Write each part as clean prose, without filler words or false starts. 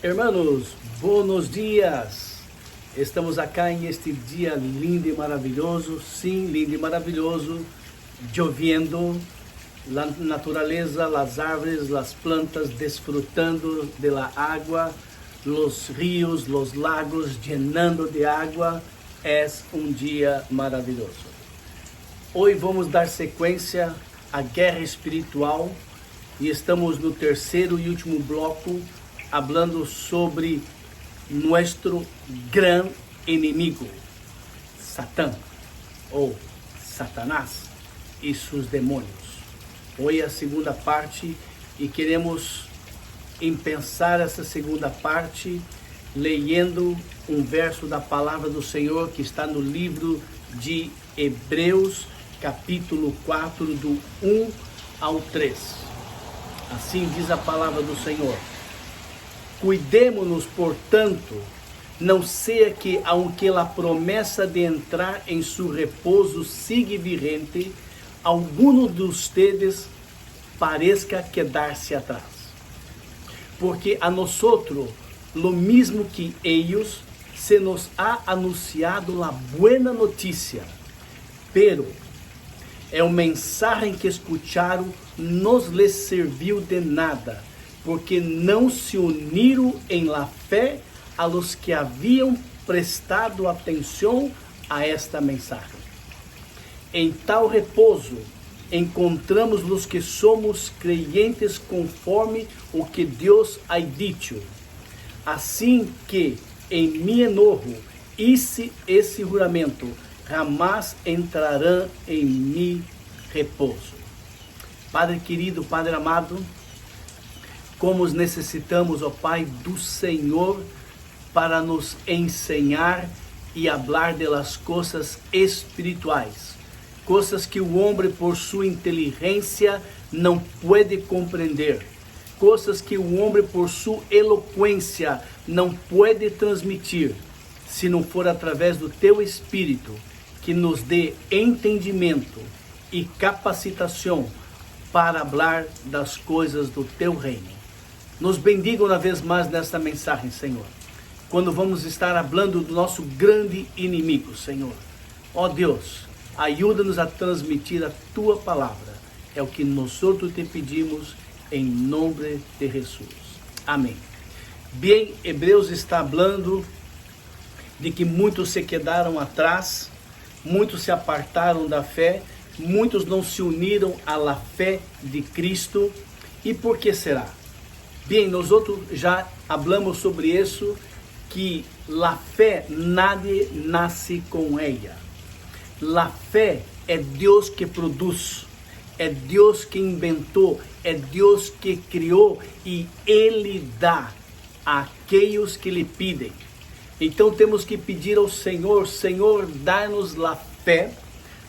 Hermanos, buenos dias! Estamos acá em este dia lindo e maravilhoso, sim, lindo e maravilhoso, lloviendo, a natureza, as árvores, as plantas desfrutando de la agua, os rios, os lagos llenando de água. É um dia maravilhoso. Hoje vamos dar sequência à guerra espiritual e estamos no terceiro e último bloco, falando sobre nosso grande inimigo, Satã, ou Satanás e seus demônios. Hoje a segunda parte e queremos pensar essa segunda parte lendo um verso da palavra do Senhor que está no livro de Hebreus, capítulo 4, do 1 ao 3. Assim diz a palavra do Senhor. Cuidemo-nos, portanto, não seja que, aunque a promessa de entrar em seu repouso siga vigente, alguno de ustedes pareça quedar-se atrás. Porque a nosotros, lo mismo que ellos, se nos ha anunciado la buena noticia, pero el mensaje que escucharon nos les serviu de nada, porque não se uniram em la fé a los que haviam prestado atenção a esta mensagem. Em tal repouso encontramos los que somos creyentes conforme o que Deus ha dicho. Assim que em mi enojo hice esse juramento, jamais entrarão em mi repouso. Padre querido, Padre amado, como necessitamos, ó Pai, do Senhor para nos ensinar e falar de las coisas espirituais, coisas que o homem por sua inteligência não pode compreender, coisas que o homem por sua eloquência não pode transmitir, se não for através do Teu Espírito, que nos dê entendimento e capacitação para falar das coisas do Teu reino. Nos bendiga uma vez mais nesta mensagem, Senhor, quando vamos estar falando do nosso grande inimigo, Senhor. Ó Deus, ajuda-nos a transmitir a Tua palavra. É o que nós te pedimos em nome de Jesus. Amém. Bem, Hebreus está falando de que muitos se quedaram atrás, muitos se apartaram da fé, muitos não se uniram à la fé de Cristo. E por que será? Bem, nós já falamos sobre isso, que la fé nadie nasce com ela. La fé é Deus que produz, é Deus que inventou, é Deus que criou e Ele dá àqueles que lhe pedem. Então temos que pedir ao Senhor, Senhor, dá-nos la fé,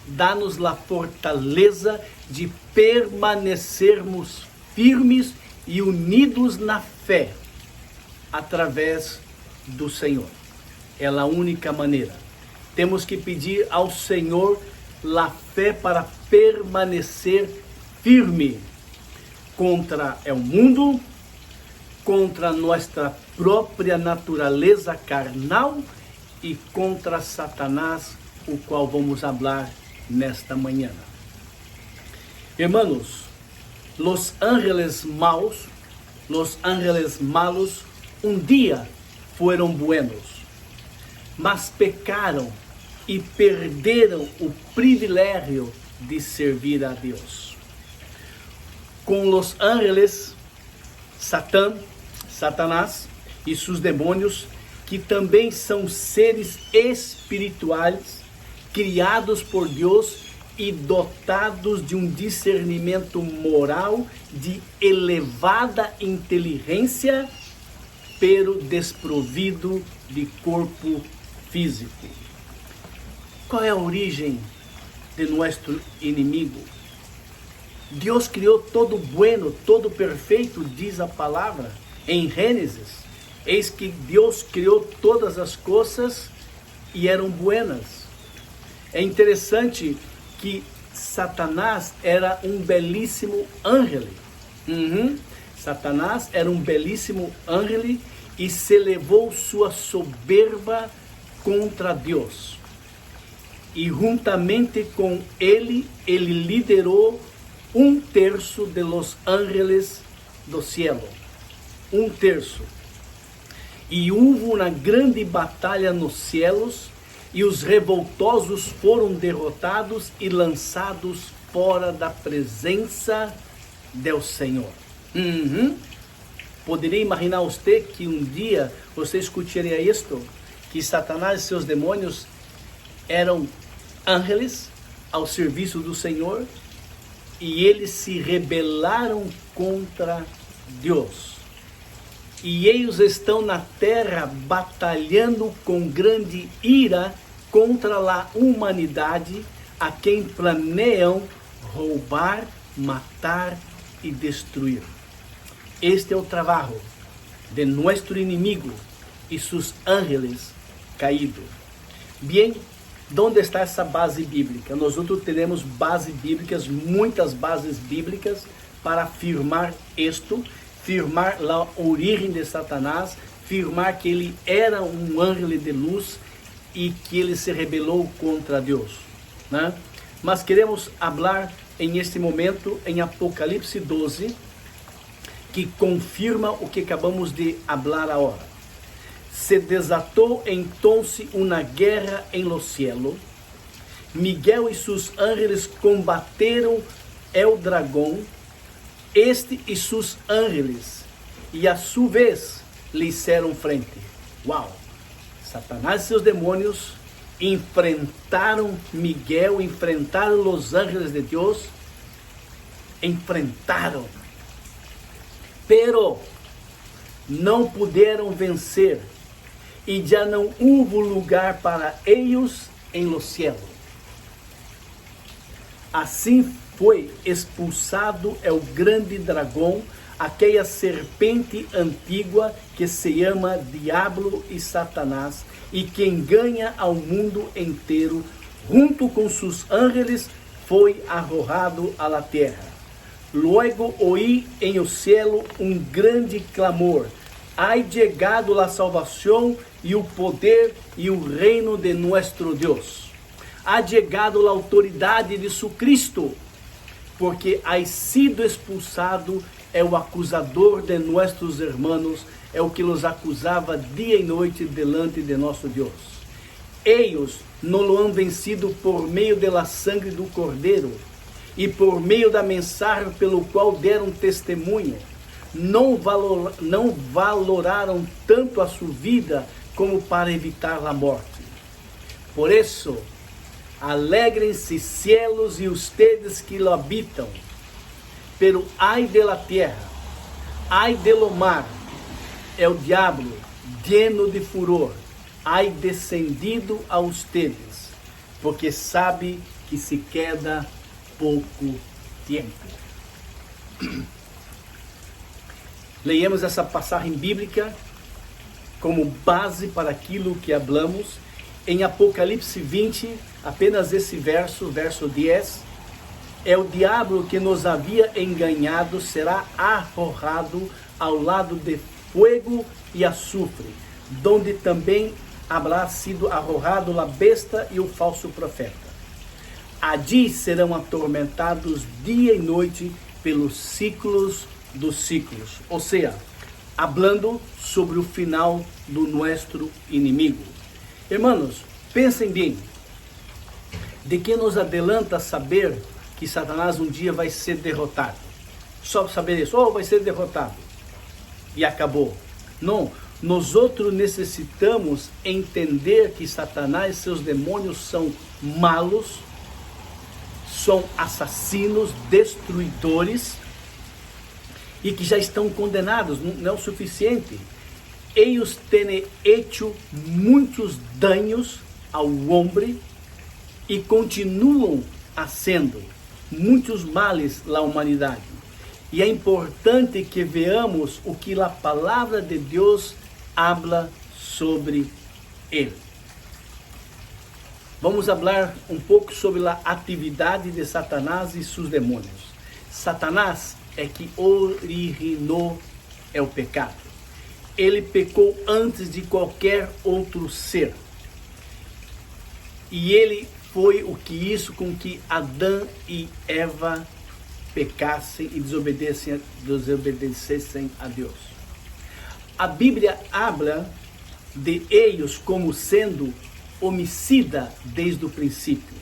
dá-nos la fortaleza de permanecermos firmes e unidos na fé, através do Senhor. É a única maneira. Temos que pedir ao Senhor a fé para permanecer firme contra o mundo, contra nossa própria natureza carnal e contra Satanás, o qual vamos falar nesta manhã. Hermanos, los ángeles malos um dia foram buenos, mas pecaram e perderam o privilégio de servir a Deus. Com los ángeles, Satanás e seus demônios, que também são seres espirituais, criados por Deus e dotados de um discernimento moral de elevada inteligência, pero desprovido de corpo físico. Qual é a origem de nosso inimigo? Deus criou todo bueno, todo perfeito, diz a palavra em Gênesis. Eis que Deus criou todas as coisas e eram buenas. É interessante que Satanás era um belíssimo ángel. Satanás era um belíssimo ángel e se elevou sua soberba contra Deus. E juntamente com ele liderou 1/3 de los ángeles do cielo. 1/3. E houve uma grande batalha nos céus, e os revoltosos foram derrotados e lançados fora da presença do Senhor. Poderia imaginar você que um dia você escutaria isto? Que Satanás e seus demônios eram ángeles ao serviço do Senhor e eles se rebelaram contra Deus. E eles estão na terra batalhando com grande ira contra a humanidade, a quem planeiam roubar, matar e destruir. Este é o trabalho de nosso inimigo e seus ángeles caídos. Bem, onde está essa base bíblica? Nós temos bases bíblicas, muitas bases bíblicas para afirmar isto, afirmar a origem de Satanás, afirmar que ele era um anjo de luz e que ele se rebelou contra Deus, né? Mas queremos falar em este momento em Apocalipse 12, que confirma o que acabamos de falar agora. Se desatou então uma guerra em los cielos. Miguel e seus ángeles combateram el dragão, este e seus ángeles, e a sua vez lhe hicieron frente. Uau! Satanás e seus demônios enfrentaram Miguel, enfrentaram os ángeles de Deus, enfrentaram, pero não puderam vencer, e já não houve lugar para eles em los cielos. Assim foi expulsado o grande dragão, aquela serpente antiga que se chama Diablo e Satanás, e que engana ao mundo inteiro, junto com seus ángeles, foi arrojado à la terra. Luego oí em o cielo um grande clamor: ha chegado a salvação e o poder e o reino de nosso Deus. Ha chegado a autoridade de su Cristo, porque ha sido expulsado é o acusador de nossos hermanos, é o que los acusava dia e noite delante de nosso Deus. Eles não lo han vencido por meio da sangue do Cordeiro e por meio da mensagem pelo qual deram testemunho. Não valoraram tanto a sua vida como para evitar a morte. Por isso, alegrem-se cielos e ustedes que lo habitam. Pero ai de la tierra, ai de lo mar, o diablo, lleno de furor, ai descendido a ustedes, porque sabe que se queda pouco tempo. Leemos essa passagem bíblica como base para aquilo que hablamos em Apocalipse 20, apenas esse verso 10. O diabo que nos havia enganado será arrojado ao lado de fogo e azufre, donde também haverá sido arrojado a besta e o falso profeta. Allí serão atormentados dia e noite pelos ciclos dos ciclos, ou seja, hablando sobre o final do nosso inimigo. Hermanos, pensem bem, de que nos adelanta saber que Satanás um dia vai ser derrotado? Só saber isso, vai ser derrotado e acabou. Não, nós outros necessitamos entender que Satanás e seus demônios são malos, são assassinos, destruidores, e que já estão condenados. Não é o suficiente. Eles têm hecho muitos danos ao homem e continuam fazendo muitos males à humanidade. E é importante que veamos o que a palavra de Deus habla sobre ele. Vamos falar um pouco sobre a atividade de Satanás e seus demônios. Satanás é que originou o pecado. ele pecou antes de qualquer outro ser. E ele foi o que isso com que Adão e Eva pecassem e desobedecessem a Deus. A Bíblia habla de eles como sendo homicida desde o princípio,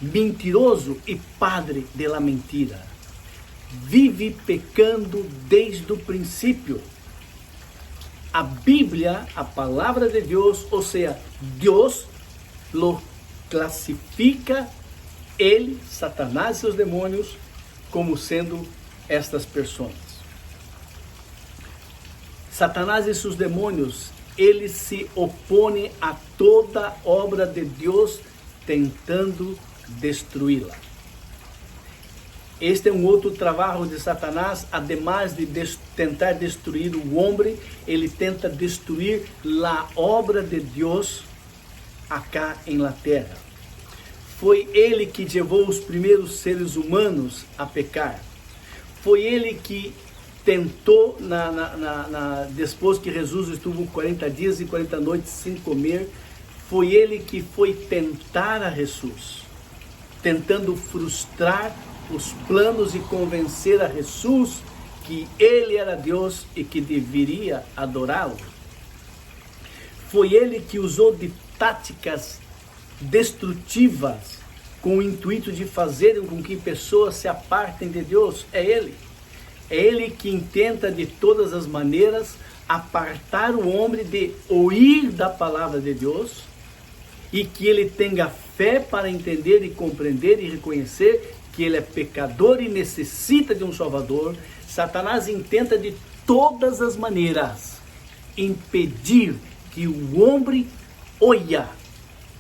mentiroso e padre de la mentira. Vive pecando desde o princípio. A Bíblia, a palavra de Deus, ou seja, Deus lo classifica, ele, Satanás e seus demônios, como sendo estas pessoas. Satanás e seus demônios, eles se opõem a toda obra de Deus, tentando destruí-la. Este é um outro trabalho de Satanás, ademais de tentar destruir o homem, ele tenta destruir a obra de Deus acá em la terra. Foi ele que levou os primeiros seres humanos a pecar. Foi ele que tentou, depois que Jesus estuvo 40 dias e 40 noites sem comer, foi ele que foi tentar a Jesus, tentando frustrar os planos e convencer a Jesus que ele era Deus e que deveria adorá-lo. Foi ele que usou de táticas destrutivas com o intuito de fazer com que pessoas se apartem de Deus. É ele que tenta de todas as maneiras apartar o homem de ouvir da palavra de Deus e que ele tenha fé para entender e compreender e reconhecer que ele é pecador e necessita de um Salvador. Satanás tenta de todas as maneiras impedir que o homem olhe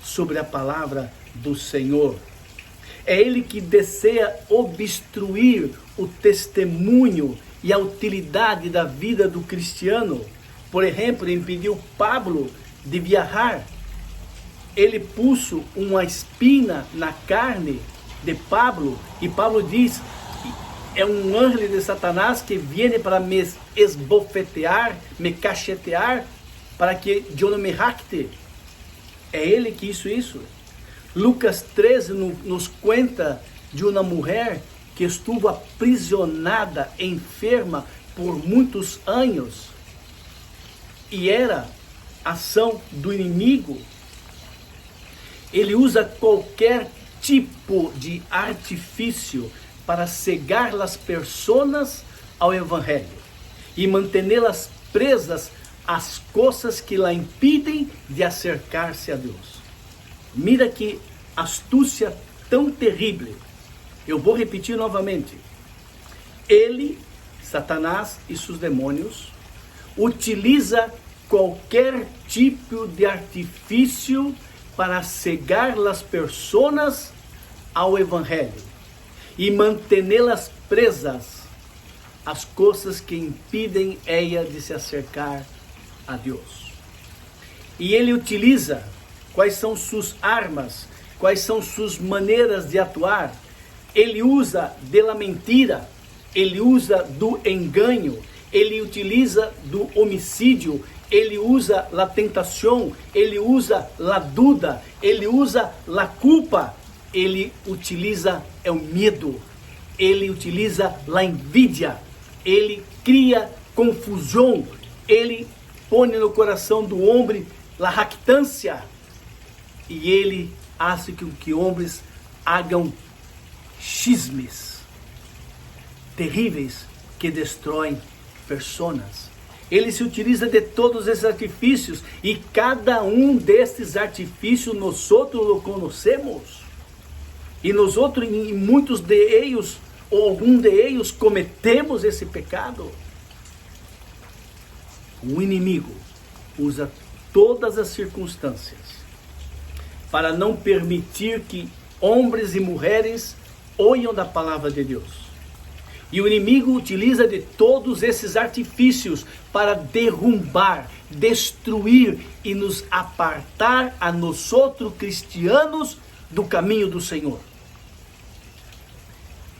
sobre a palavra do Senhor. É ele que deseja obstruir o testemunho e a utilidade da vida do cristiano. Por exemplo, impediu Pablo de viajar. Ele pôs uma espina na carne de Pablo, e Pablo diz que é um anjo de Satanás que vem para me esbofetear, me cachetear, para que eu não me jacte. É ele que isso. Lucas 13 nos conta de uma mulher que estuvo aprisionada, enferma por muitos anos, e era ação do inimigo. Ele usa qualquer tipo de artifício para cegar as pessoas ao Evangelho e mantê-las presas às coisas que la impedem de acercar-se a Deus. Mira que astúcia tão terrível. Eu vou repetir novamente. Ele, Satanás e seus demônios, utiliza qualquer tipo de artifício para cegar as pessoas ao Evangelho e mantê-las presas às coisas que impedem ela de se acercar a Deus. E ele utiliza quais são suas armas, quais são suas maneiras de atuar. Ele usa da mentira, ele usa do engano, ele utiliza do homicídio, ele usa a tentação, ele usa a dúvida, ele usa a culpa, ele utiliza o medo, ele utiliza a envidia, ele cria confusão, ele põe no coração do homem a jactância, e ele hace com que homens hagam chismes terríveis que destroem pessoas. Ele se utiliza de todos esses artifícios, e cada um destes artifícios nós outros o conhecemos, e nós outros, em muitos de eles, ou algum de eles, cometemos esse pecado. O inimigo usa todas as circunstâncias para não permitir que homens e mulheres ouçam da palavra de Deus. E o inimigo utiliza de todos esses artifícios para derrubar, destruir e nos apartar a nós outros cristianos do caminho do Senhor.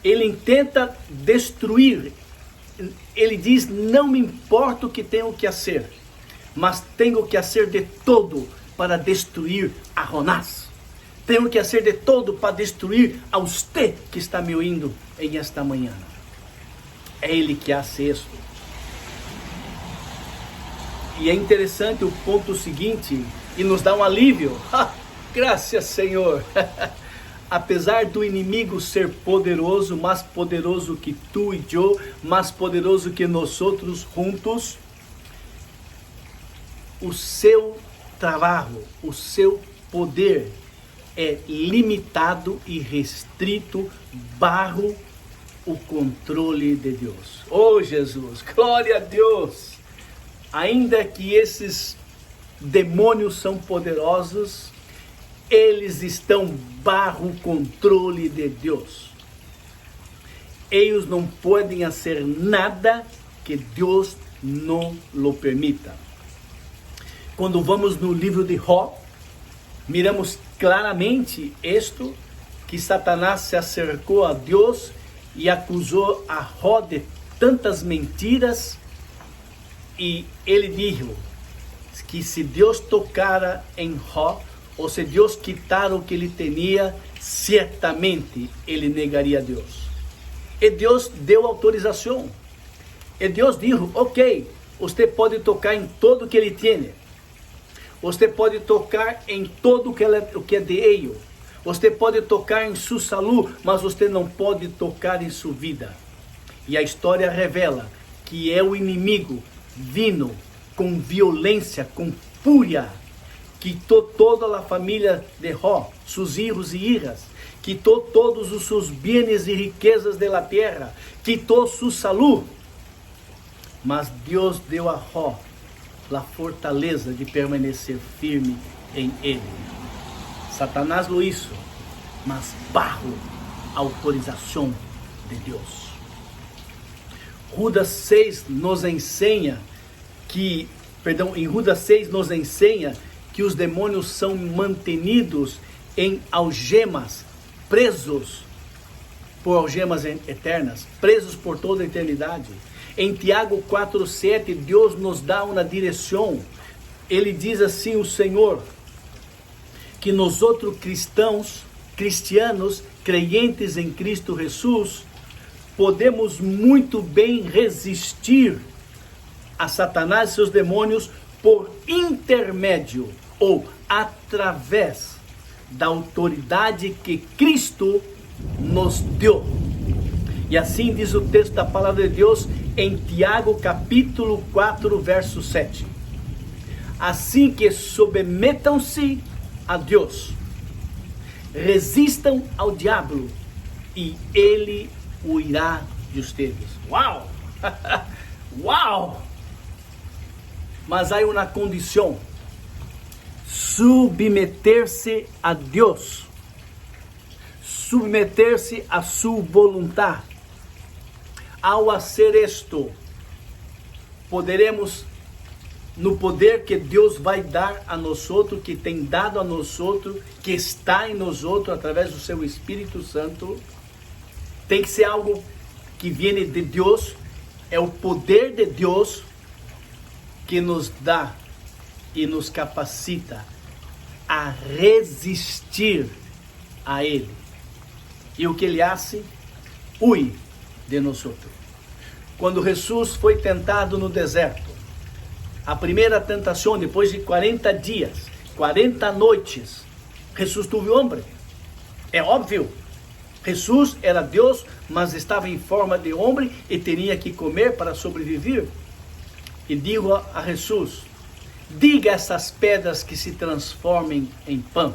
Ele tenta destruir ele diz, não me importa o que tenho que fazer, mas tenho que fazer de todo para destruir a Jonás. Tenho que fazer de todo para destruir a você que está me ouvindo em esta manhã. É ele que faz isso. E é interessante o ponto seguinte, e nos dá um alívio. Graças, Senhor. Apesar do inimigo ser poderoso, mais poderoso que tu e eu, mais poderoso que nós outros juntos, o seu trabalho, o seu poder é limitado e restrito bajo o controle de Deus. Oh Jesus, glória a Deus! Ainda que esses demônios são poderosos, eles estão bajo o controle de Deus. Eles não podem fazer nada que Deus não lo permita. Quando vamos no livro de Jó, miramos claramente isto, que Satanás se acercou a Deus e acusou a Jó de tantas mentiras, e ele disse que se Deus tocara em Jó, ou se Deus quitar o que ele tinha, certamente ele negaria a Deus. E Deus deu autorização. E Deus disse, ok, você pode tocar em tudo o que ele tem. Você pode tocar em todo o que é de ele. Você pode tocar em sua saúde, mas você não pode tocar em sua vida. E a história revela que é o inimigo vindo com violência, com fúria, quitou toda a família de Jó, seus filhos e filhas, quitou todos os seus bens e riquezas da terra, quitou sua saúde. Mas Deus deu a Jó a fortaleza de permanecer firme em ele. Satanás lo hizo, mas bajo a autorização de Deus. Judas 6 nos ensina que, em Judas 6 nos ensina que os demônios são mantenidos em algemas, presos por algemas eternas, presos por toda a eternidade. Em Tiago 4:7, Deus nos dá uma direção. Ele diz assim, o Senhor, que nós outros cristianos, crentes em Cristo Jesus, podemos muito bem resistir a Satanás e seus demônios por intermédio ou através da autoridade que Cristo nos deu. E assim diz o texto da palavra de Deus em Tiago capítulo 4, verso 7. Assim que submetam-se a Deus, resistam ao diabo e ele huirá de vocês. Uau! Uau! Mas há uma condição: submeter-se a Deus, submeter-se a sua vontade. Ao fazer isto, poderemos, no poder que Deus vai dar a nós outros, que tem dado a nós outros, que está em nós outros através do seu Espírito Santo, tem que ser algo que vem de Deus. É o poder de Deus que nos dá e nos capacita a resistir a Ele. E o que Ele faz? Ui de nós outros. Quando Jesus foi tentado no deserto, a primeira tentação, depois de 40 dias, 40 noites, Jesus teve hambre. É óbvio. Jesus era Deus, mas estava em forma de homem e tinha que comer para sobreviver. E digo a Jesus, diga essas pedras que se transformem em pão.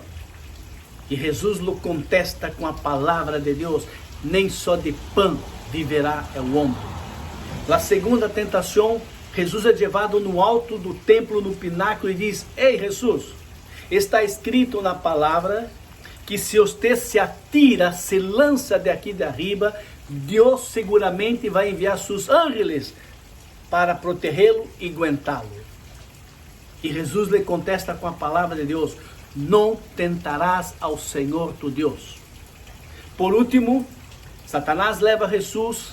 E Jesus lhe contesta com a palavra de Deus, nem só de pão viverá o homem. Na segunda tentação, Jesus é levado no alto do templo, no pináculo, e diz, ei Jesus, está escrito na palavra que se você se atira, se lança daqui de arriba, Deus seguramente vai enviar seus ángeles para protegê-lo e aguentá-lo. E Jesus lhe contesta com a palavra de Deus, não tentarás ao Senhor tu Deus. Por último, Satanás leva Jesus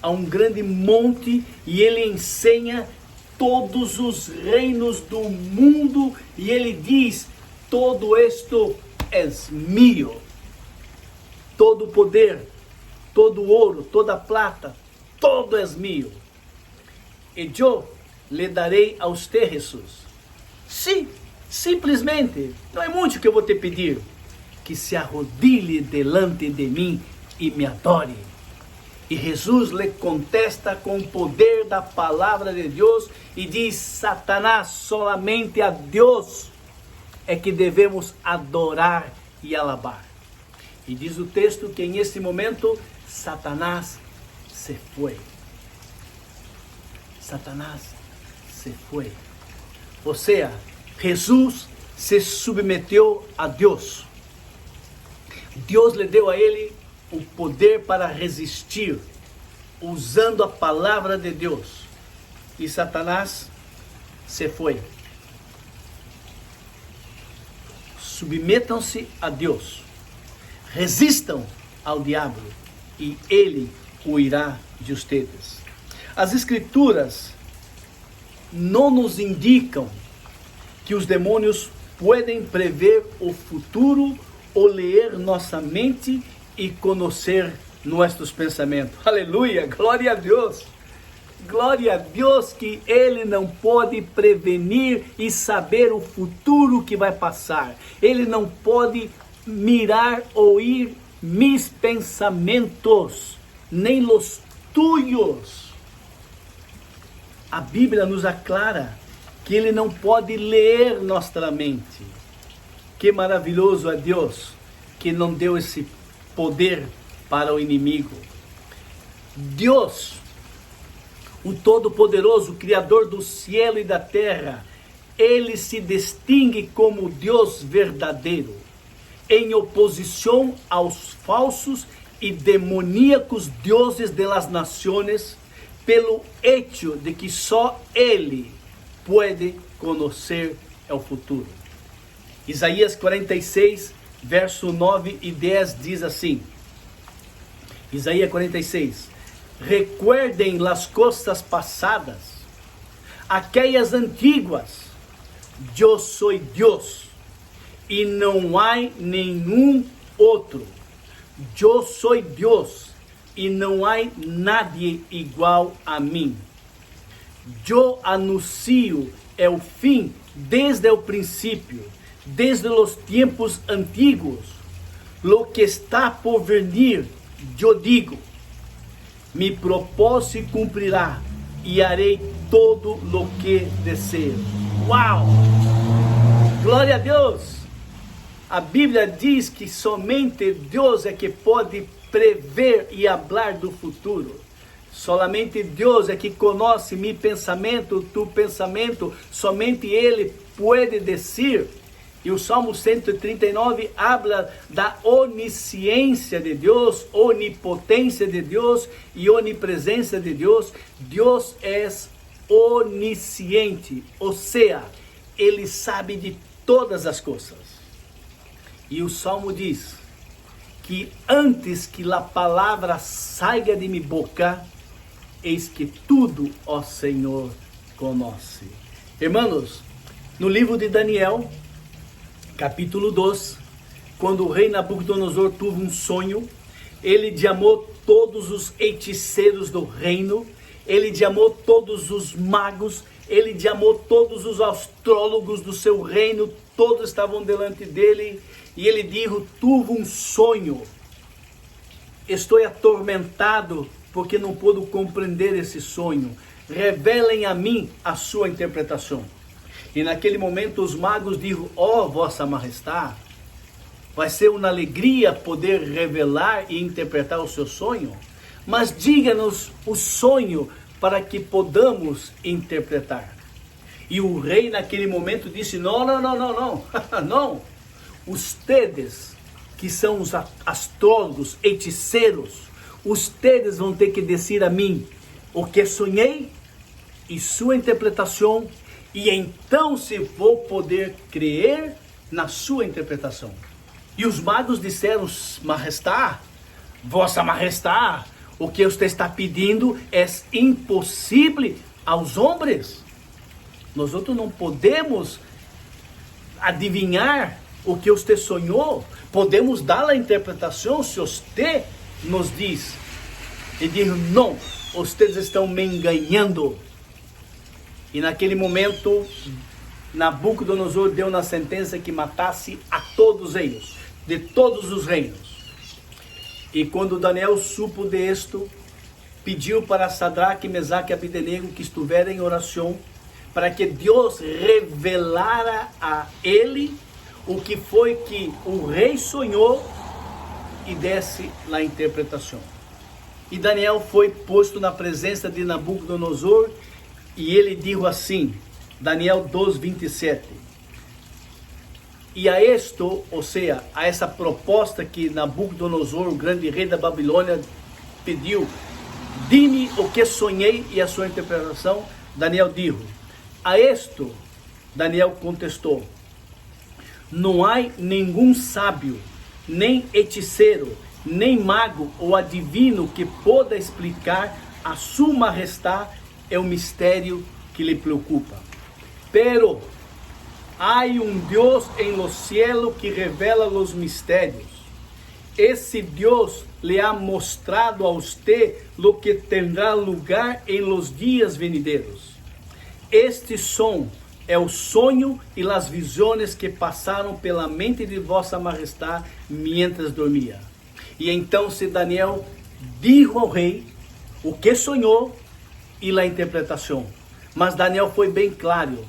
a um grande monte e ele ensina todos os reinos do mundo e ele diz: todo esto es mío. Todo poder, todo ouro, toda plata, todo es mío. E eu lhe darei a usted, Jesus. Sim, simplesmente, não é muito que eu vou te pedir. Que se arrodilhe delante de mim e me adore. E Jesus lhe contesta com o poder da palavra de Deus e diz: Satanás, solamente a Deus é que devemos adorar e alabar. E diz o texto que nesse momento Satanás se foi. Satanás se foi. Ou seja, Jesus se submeteu a Deus. Deus lhe deu a ele o poder para resistir, usando a palavra de Deus. E Satanás se foi. Submetam-se a Deus. Resistam ao diabo e ele huirá de ustedes. As escrituras não nos indicam que os demônios podem prever o futuro ou ler nossa mente e conhecer nossos pensamentos. Aleluia, glória a Deus. Glória a Deus que Ele não pode prevenir e saber o futuro que vai passar. Ele não pode mirar ou ouvir mis pensamentos, nem los tuyos. A Bíblia nos aclara que Ele não pode ler nossa mente. Que maravilhoso é Deus que não deu esse poder para o inimigo. Deus, o Todo-Poderoso, Criador do céu e da terra, Ele se distingue como Deus verdadeiro, em oposição aos falsos e demoníacos deuses das nações, pelo hecho de que só Ele pode conhecer o futuro. Isaías 46, verso 9 e 10 diz assim, Isaías 46, recuerdem las cosas passadas, aquellas antiguas, eu sou Deus, e não há nenhum outro. Eu sou Deus, e não há nadie igual a mim. Eu anuncio o fim desde o princípio, desde os tempos antigos. Lo que está por venir, eu digo, mi propósito se cumprirá e harei todo lo que desejo. Uau! Glória a Deus! A Bíblia diz que somente Deus é que pode prever e falar do futuro. Somente Deus é que conhece meu pensamento, tu pensamento. Somente Ele pode dizer. E o Salmo 139 habla da onisciência de Deus, onipotência de Deus e onipresença de Deus. Deus é onisciente, ou seja, Ele sabe de todas as coisas. E o Salmo diz que antes que a palavra saia de minha boca, eis que tudo, ó Senhor, conhece. Irmãos, no livro de Daniel, capítulo 2, quando o rei Nabucodonosor teve um sonho, ele chamou todos os hechiceiros do reino, ele chamou todos os magos, ele chamou todos os astrólogos do seu reino, todos estavam delante dele, e ele disse, tive um sonho, estou atormentado, porque não puedo compreender esse sonho, revelem a mim a sua interpretação. E naquele momento os magos disseram, ó vossa majestade, vai ser uma alegria poder revelar e interpretar o seu sonho, mas diga-nos o sonho para que podamos interpretar. E o rei naquele momento disse, não, não, ustedes que são os astrólogos, hechiceiros, ustedes vão ter que dizer a mim o que sonhei e sua interpretação, e então se vou poder crer na sua interpretação. E os magos disseram, majestade, vossa majestade, O que você está pedindo é impossível aos homens. Nós outros não podemos adivinhar o que você sonhou. Podemos dar a interpretação se você nos diz. E diz, não, vocês estão me enganando. E naquele momento, Nabucodonosor deu na sentença que matasse a todos eles, de todos os reinos. E quando Daniel supo disto, pediu para Sadraque, Mesaque e Abdenego que estiveram em oração, para que Deus revelara a ele o que foi que o rei sonhou e desse a interpretação. E Daniel foi posto na presença de Nabucodonosor e ele disse assim, Daniel 2:27. E a esto, ou seja, a essa proposta que Nabucodonosor, o grande rei da Babilônia, pediu, dime o que sonhei e a sua interpretação, Daniel disse, a esto, Daniel contestou, não há nenhum sábio, nem hechiceiro, nem mago ou adivino que possa explicar a sua majestade é o mistério que lhe preocupa. Pero há Deus em los cielos que revela os mistérios. Esse Deus lhe ha mostrado a usted lo que tendrá lugar em los dias venideros. Este som é o sonho e as visões que passaram pela mente de vossa majestade mientras dormia. E então se Daniel dijo ao rei o que sonhou e a interpretação. Mas Daniel foi bem claro,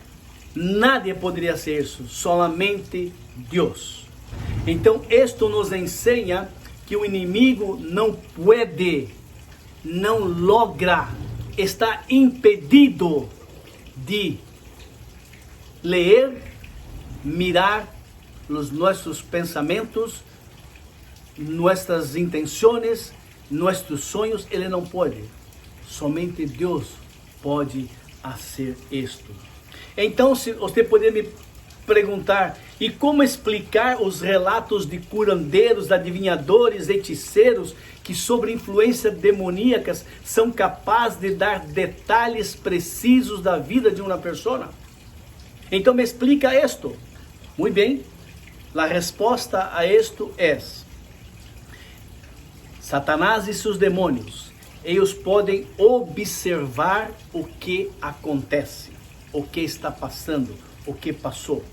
nadie poderia ser isso, solamente Deus. Então isto nos ensina que o inimigo não pode, não logra, está impedido de ler, mirar os nossos pensamentos, nossas intenções, nossos sonhos. Ele não pode. Somente Deus pode fazer isto. Então, se você poderia me perguntar, e como explicar os relatos de curandeiros, adivinhadores, hechiceiros, que sob influência demoníacas são capazes de dar detalhes precisos da vida de uma pessoa? Então me explica isto. Muito bem, a resposta a isto é: Satanás e seus demônios, eles podem observar o que acontece, o que está passando, o que passou,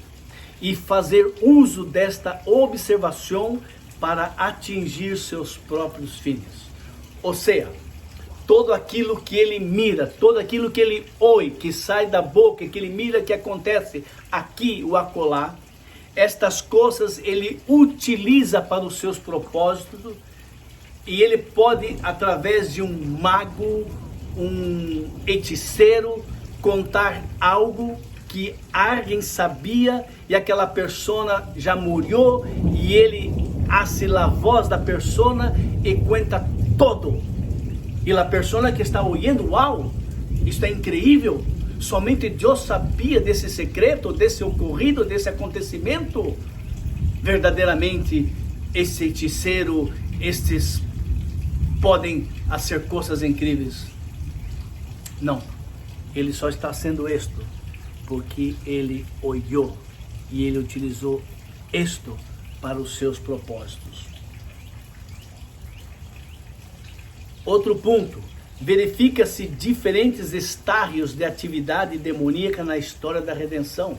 e fazer uso desta observação para atingir seus próprios fins. Ou seja, todo aquilo que ele mira, todo aquilo que ele ouve, que sai da boca, que ele mira, que acontece aqui ou acolá, estas coisas ele utiliza para os seus propósitos, e ele pode, através de um mago, um hechiceiro, contar algo que alguém sabia e aquela pessoa já morreu, e ele hace a voz da pessoa e conta todo. E a pessoa que está ouvindo, uau, isso é incrível, somente Deus sabia desse secreto, desse ocorrido, desse acontecimento. Verdadeiramente, esse hechiceiro, estes podem fazer coisas incríveis. Não, ele só está sendo isto porque ele olhou e ele utilizou isto para os seus propósitos. Outro ponto, verifica-se diferentes estágios de atividade demoníaca na história da redenção.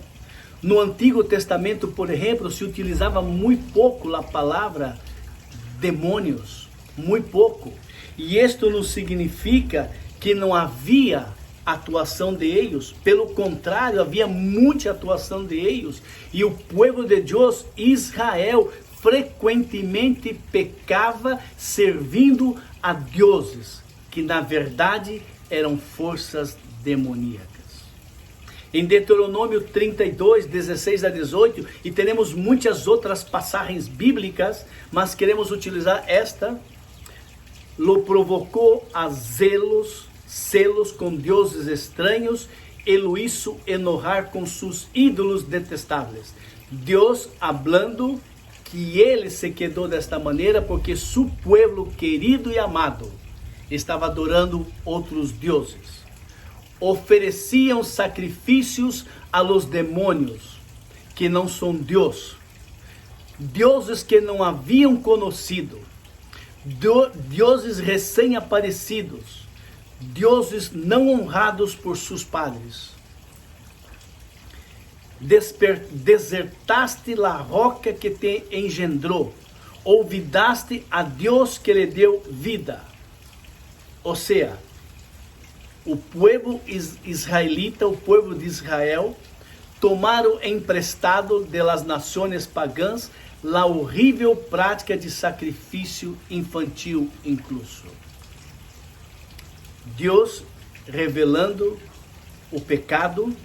No Antigo Testamento, por exemplo, se utilizava muito pouco a palavra demônios, muito pouco. E isto não significa que não havia atuação de eles, pelo contrário, havia muita atuação de eles, e o povo de Deus, Israel, frequentemente pecava servindo a deuses, que na verdade eram forças demoníacas. Em Deuteronômio 32, 16 a 18, e teremos muitas outras passagens bíblicas, mas queremos utilizar esta. Lo provocou a celos com deuses estranhos, e lo hizo enojar com seus ídolos detestáveis. Deus hablando que ele se quedou desta maneira porque su pueblo querido e amado estava adorando outros deuses. Ofereciam sacrifícios a los demônios, que não são Deus. Deuses que não haviam conhecido. Deuses recém-aparecidos. Deuses não honrados por seus padres. Desertaste la roca que te engendrou. Olvidaste a Deus que lhe deu vida. Ou seja, o povo israelita, o povo de Israel, tomaram emprestado de las nações pagãs a horrível prática de sacrifício infantil incluso. Deus revelando o pecado,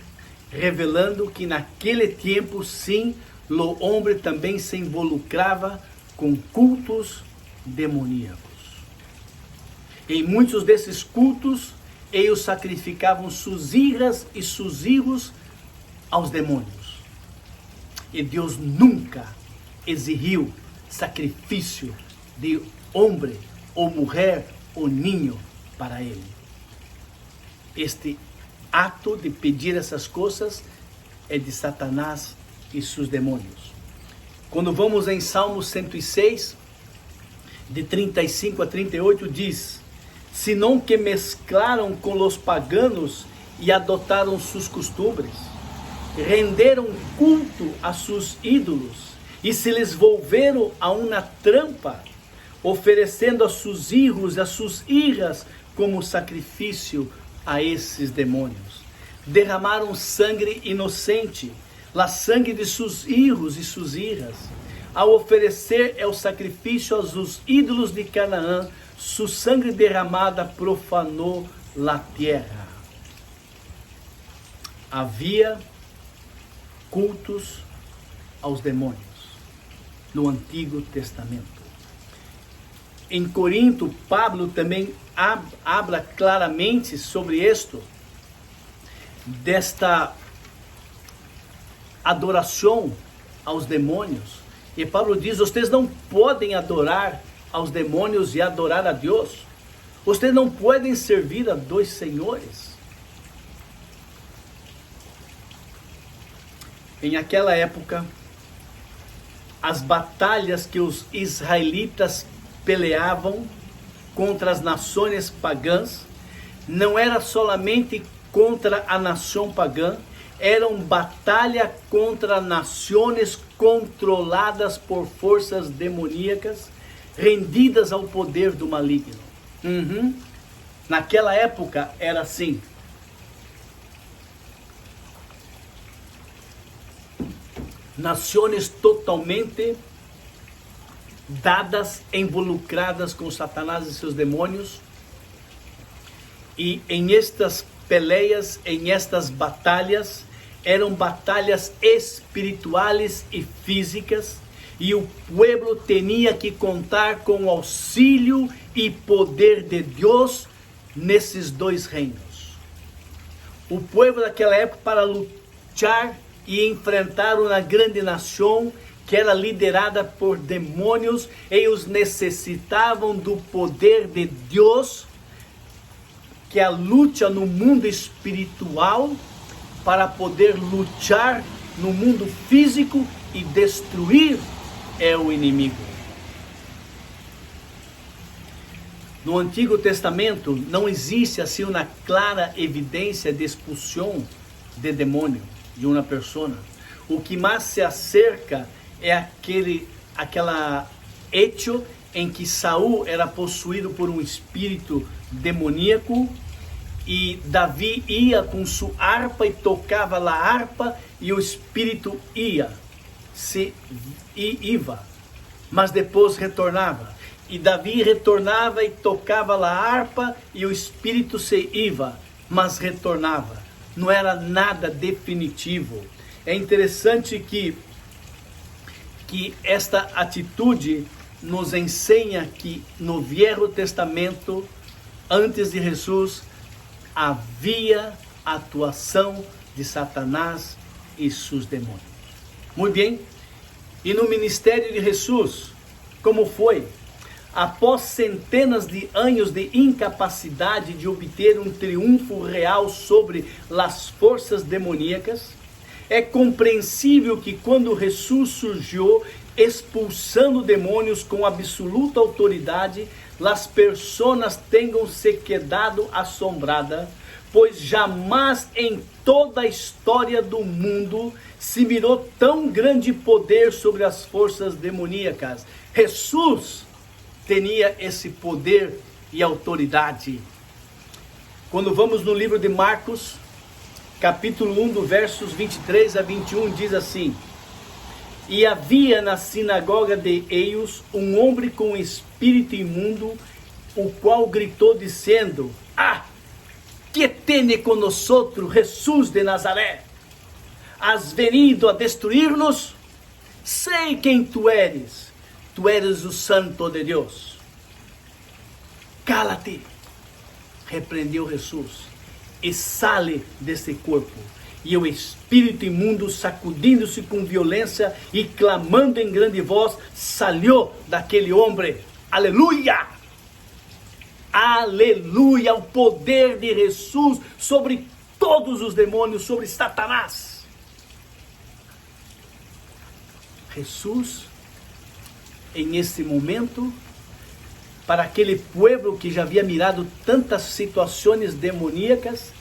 revelando que naquele tempo, sim, o homem também se involucrava com cultos demoníacos. Em muitos desses cultos, eles sacrificavam suas filhas e seus filhos aos demônios. E Deus nunca exigiu sacrifício de homem, ou mulher, ou ninho para ele. Este ato de pedir essas coisas é de Satanás e seus demônios. Quando vamos em Salmo 106, de 35 a 38, diz: senão que mesclaram com os paganos e adotaram seus costumes, renderam culto a seus ídolos e se lhes volveram a uma trampa, oferecendo a seus filhos e a suas filhas como sacrifício a esses demônios. Derramaram sangue inocente, a sangue de seus filhos e suas filhas, ao oferecer o sacrifício aos ídolos de Canaã. Sua sangue derramada profanou a terra. Havia cultos aos demônios no Antigo Testamento. Em Corinto, Pablo também habla claramente sobre isto, desta adoração aos demônios. E Pablo diz: vocês não podem adorar aos demônios e adorar a Deus. Vocês não podem servir a dois senhores. Em aquela época, as batalhas que os israelitas peleavam contra as nações pagãs não era solamente contra a nação pagã, eram batalha contra nações controladas por forças demoníacas, rendidas ao poder do maligno. Naquela época era assim. Nações totalmente dadas, involucradas com Satanás e seus demônios. E em estas peleias, em estas batalhas, eram batalhas espirituais e físicas, e o povo tinha que contar com o auxílio e poder de Deus nesses dois reinos. O povo daquela época, para lutar e enfrentar uma grande nação que era liderada por demônios, eles necessitavam do poder de Deus, que é a luta no mundo espiritual, para poder lutar no mundo físico e destruir o inimigo. No Antigo Testamento não existe assim uma clara evidência de expulsão de demônio de uma pessoa. O que mais se acerca é aquela hecho em que Saul era possuído por um espírito demoníaco, e Davi ia com sua harpa e tocava a harpa, e o espírito ia, mas depois retornava. E Davi retornava e tocava a harpa, e o espírito se ia, mas retornava. Não era nada definitivo. É interessante que esta atitude nos ensina que no Velho Testamento, antes de Jesus, havia atuação de Satanás e seus demônios. Muito bem. E no ministério de Jesus, como foi? após centenas de anos de incapacidade de obter um triunfo real sobre as forças demoníacas, é compreensível que quando Jesus surgiu expulsando demônios com absoluta autoridade, as pessoas tenham se quedado assombradas, pois jamais em toda a história do mundo se mirou tão grande poder sobre as forças demoníacas. Jesus tinha esse poder e autoridade. Quando vamos no livro de Marcos, capítulo 1, do versos 23 a 21, diz assim: E havia na sinagoga de Eios um homem com espírito imundo, o qual gritou dizendo: que tem conosco Jesus de Nazaré? Has venido a destruir-nos? Sei quem tu eres o Santo de Deus. Cala-te, repreendeu Jesus, e sale desse corpo. E o espírito imundo, sacudindo-se com violência e clamando em grande voz, saiu daquele homem. Aleluia! Aleluia! O poder de Jesus sobre todos os demônios, sobre Satanás. Jesus, em esse momento, para aquele povo que já havia mirado tantas situações demoníacas,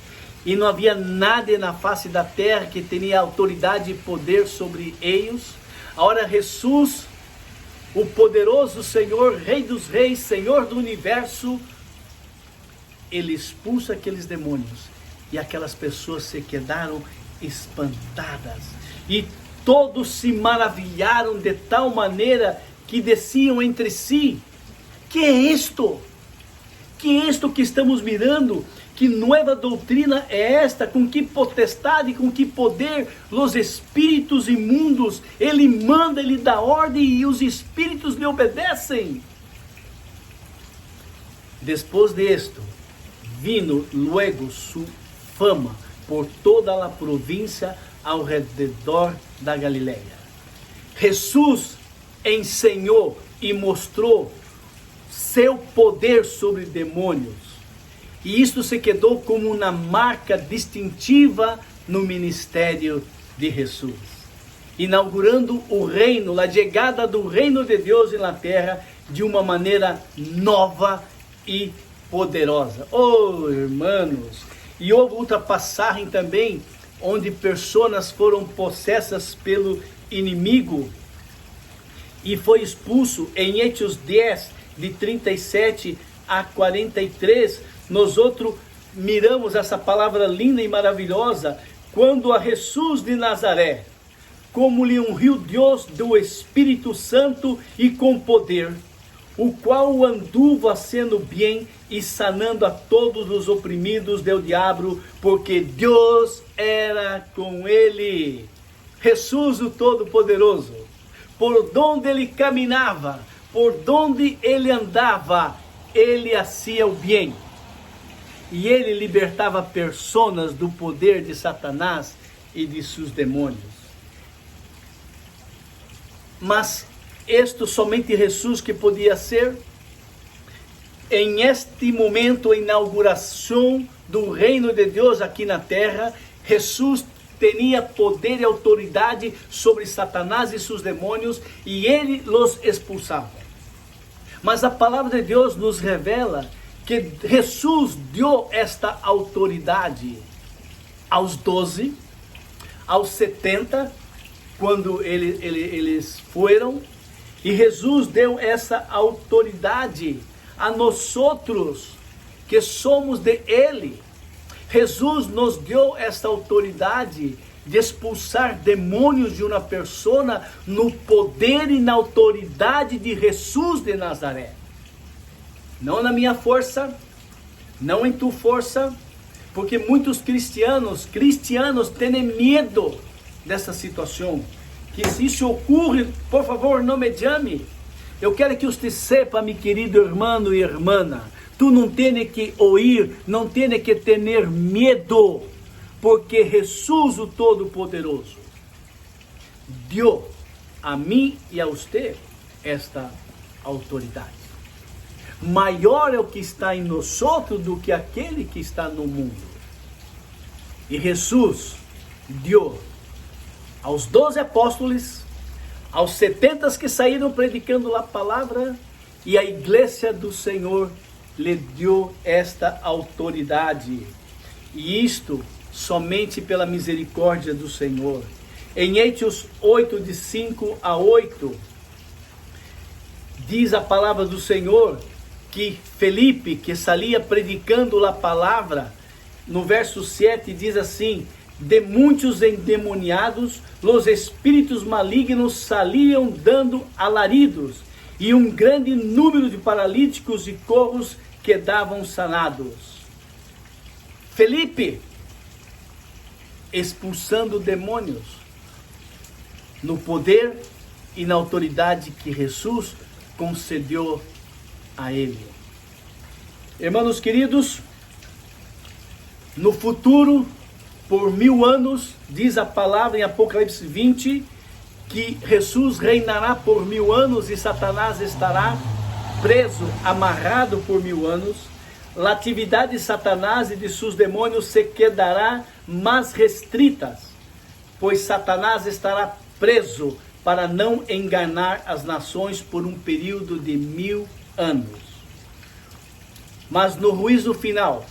e não havia nada na face da terra que tinha autoridade e poder sobre eles. Agora Jesus, o poderoso Senhor, Rei dos Reis, Senhor do Universo, ele expulsa aqueles demônios, e aquelas pessoas se quedaram espantadas, e todos se maravilharam de tal maneira que diziam entre si: que é isto? Que é isto que estamos mirando? Que nova doutrina é esta? Com que potestade, com que poder os espíritos imundos, ele manda, ele dá ordem e os espíritos lhe obedecem. Depois de esto, vino luego su fama por toda a província ao redor da Galileia. Jesus ensinou e mostrou seu poder sobre demônios. E isto se quedou como uma marca distintiva no ministério de Jesus, inaugurando o reino, a chegada do reino de Deus na terra de uma maneira nova e poderosa. Oh, irmãos, e houve outra passagem também, onde pessoas foram possessas pelo inimigo e foi expulso em Hechos 10, de 37 a 43, nós outros miramos essa palavra linda e maravilhosa, quando a Jesus de Nazaré, como lhe ungiu Deus do Espírito Santo e com poder, o qual anduva sendo bem e sanando a todos os oprimidos do diabo, porque Deus era com ele. Jesus o Todo-Poderoso, por onde ele caminhava, por onde ele andava, ele fazia o bem. E ele libertava pessoas do poder de Satanás e de seus demônios. Mas isto somente Jesus que podia ser. Em este momento, a inauguração do reino de Deus aqui na terra, Jesus tinha poder e autoridade sobre Satanás e seus demônios, e ele os expulsava. Mas a palavra de Deus nos revela que Jesus deu esta autoridade aos 12, aos 70, quando eles foram, e Jesus deu essa autoridade a nós outros que somos de Ele. Jesus nos deu esta autoridade de expulsar demônios de uma pessoa no poder e na autoridade de Jesus de Nazaré. Não na minha força, não em tua força, porque muitos cristianos têm medo dessa situação. Que se isso ocorre, por favor, não me chame. Eu quero que você sepa, meu querido irmão e irmã, tu não tens que ouvir, não tens que ter medo, porque Jesus, o Todo-Poderoso, deu a mim e a você esta autoridade. maior é o que está em nós do que aquele que está no mundo. E Jesus deu aos 12 apóstolos, aos 70 que saíram predicando a palavra, e a igreja do Senhor lhe deu esta autoridade. E isto somente pela misericórdia do Senhor. Em Hechos 8, de 5 a 8, diz a palavra do Senhor que Felipe, que saía predicando a palavra, no verso 7 diz assim: de muitos endemoniados, os espíritos malignos saliam dando alaridos, e um grande número de paralíticos e cojos quedavam sanados. Felipe expulsando demônios no poder e na autoridade que Jesus concedeu a ele. Irmãos queridos, no futuro, por 1000 anos, diz a palavra em Apocalipse 20, que Jesus reinará por 1000 anos e Satanás estará preso, amarrado por 1000 anos. A atividade de Satanás e de seus demônios se quedará mais restritas, pois Satanás estará preso para não enganar as nações por um período de 1000 anos. Mas no juízo final,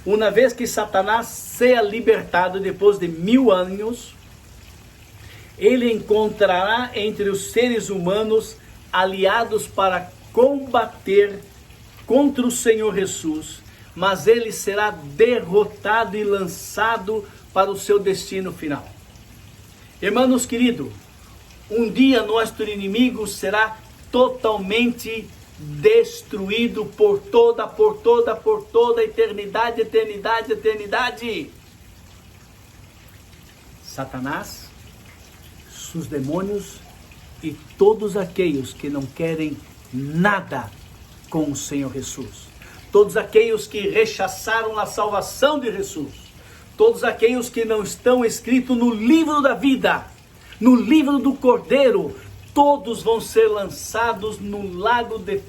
uma vez que Satanás seja libertado depois de 1000 anos, ele encontrará entre os seres humanos aliados para combater contra o Senhor Jesus, mas ele será derrotado e lançado para o seu destino final. Irmãos queridos, um dia nosso inimigo será totalmente destruído por toda a eternidade. Satanás, seus demônios e todos aqueles que não querem nada com o Senhor Jesus. Todos aqueles que rechaçaram a salvação de Jesus. Todos aqueles que não estão escritos no livro da vida, no livro do Cordeiro, todos vão ser lançados no lago de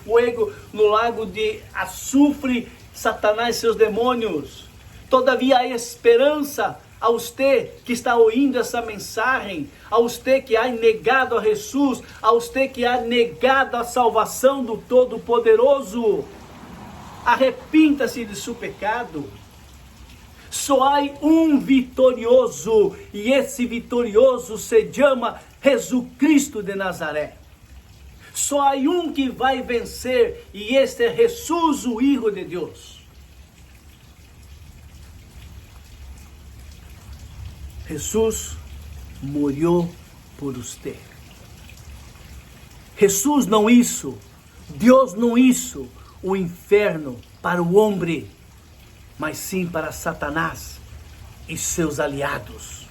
fogo, no lago de açufre, Satanás e seus demônios. Todavia há esperança a você que está ouvindo essa mensagem, a você que ha negado a Jesus, a você que ha negado a salvação do Todo-Poderoso. Arrepinta-se de seu pecado. Só há um vitorioso, e esse vitorioso se chama Jesus Cristo de Nazaré. Só há um que vai vencer, e este é Jesus, o Filho de Deus. Jesus morreu por você. Jesus não hizo, Deus não hizo o inferno para o homem, mas sim para Satanás e seus aliados.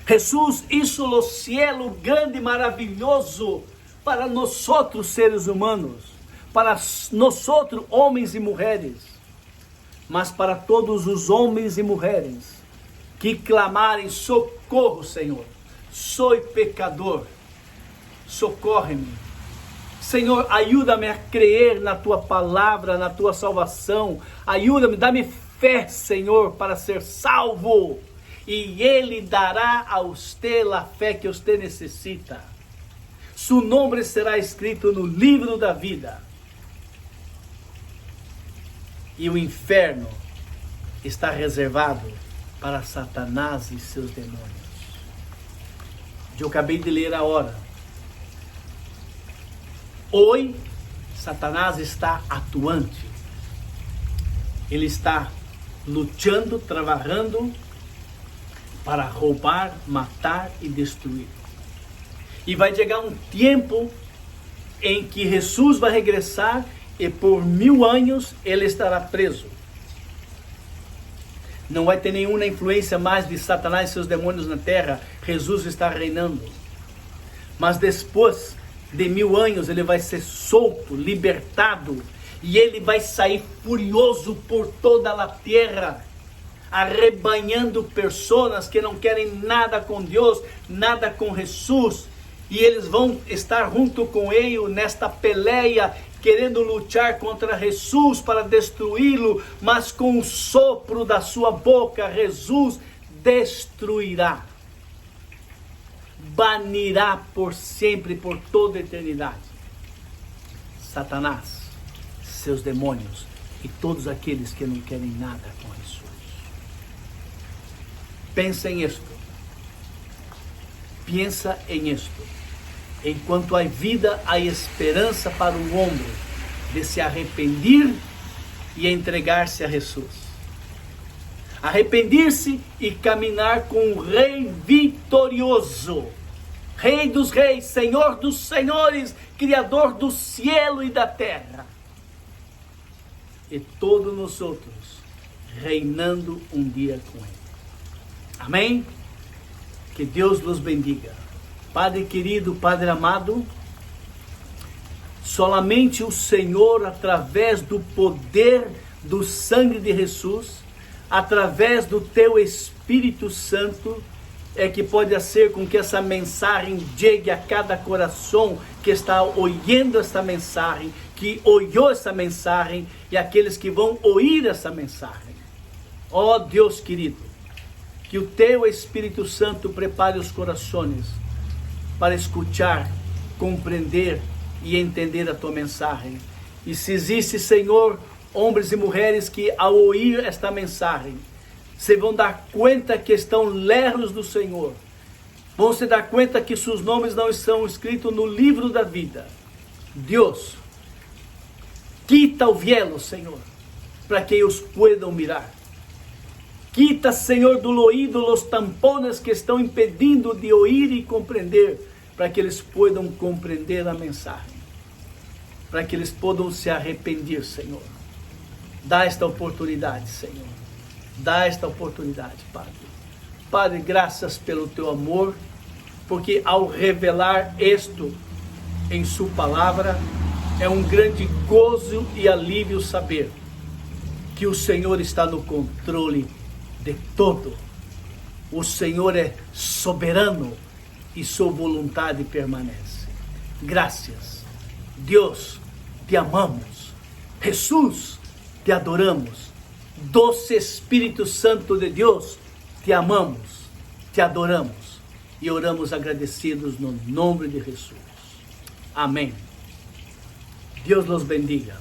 Jesus hizo o cielo grande e maravilhoso para nós seres humanos, para nós homens e mulheres, mas para todos os homens e mulheres que clamarem: socorro, Senhor, sou pecador, socorre-me. Senhor, ajuda-me a crer na Tua palavra, na Tua salvação. Ajuda-me, dá-me fé, Senhor, para ser salvo. E Ele dará a você a fé que você necessita. Seu nome será escrito no livro da vida. E o inferno está reservado para Satanás e seus demônios. Eu acabei de ler a hora. Hoje, Satanás está atuante. Ele está lutando, trabalhando para roubar, matar e destruir. E vai chegar um tempo em que Jesus vai regressar e por 1000 anos ele estará preso. Não vai ter nenhuma influência mais de Satanás e seus demônios na terra. Jesus está reinando. Mas depois de 1000 anos ele vai ser solto, libertado, e ele vai sair furioso por toda a terra, arrebanhando pessoas que não querem nada com Deus, nada com Jesus, e eles vão estar junto com ele nesta peleia querendo lutar contra Jesus para destruí-lo, mas com o sopro da sua boca, Jesus destruirá, banirá por sempre, por toda a eternidade, Satanás, seus demônios e todos aqueles que não querem nada com Jesus. Pensa em isto. Pensa em isto. Enquanto há vida, há esperança para o homem de se arrepender e entregar-se a Jesus. Arrepender-se e caminhar com o Rei vitorioso, Rei dos reis, Senhor dos senhores, Criador do cielo e da terra. E todos nós outros reinando um dia com Ele. Amém? Que Deus nos bendiga. Padre querido, Padre amado, solamente o Senhor, através do poder do sangue de Jesus, através do teu Espírito Santo, é que pode ser com que essa mensagem chegue a cada coração que está ouvindo esta mensagem, que ouviu essa mensagem e aqueles que vão ouvir essa mensagem. Ó Deus querido, que o teu Espírito Santo prepare os corações para escutar, compreender e entender a tua mensagem. E se existe, Senhor, homens e mulheres que ao ouvir esta mensagem se vão dar conta que estão lejos do Senhor, vão se dar conta que seus nomes não estão escritos no livro da vida. Deus, quita o véu, Senhor, para que eles possam mirar. Quita, Senhor, do ouído os tampones que estão impedindo de ouvir e compreender, para que eles possam compreender a mensagem, para que eles possam se arrepender, Senhor. Dá esta oportunidade, Senhor. Dá esta oportunidade, Padre. Padre, graças pelo teu amor, porque ao revelar isto em sua palavra, é um grande gozo e alívio saber que o Senhor está no controle de todo. O Senhor é soberano e sua vontade permanece. Graças. Deus, te amamos. Jesus, te adoramos. Doce Espírito Santo de Deus, te amamos, te adoramos e oramos agradecidos no nome de Jesus. Amém. Deus nos bendiga.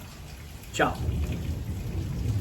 Tchau.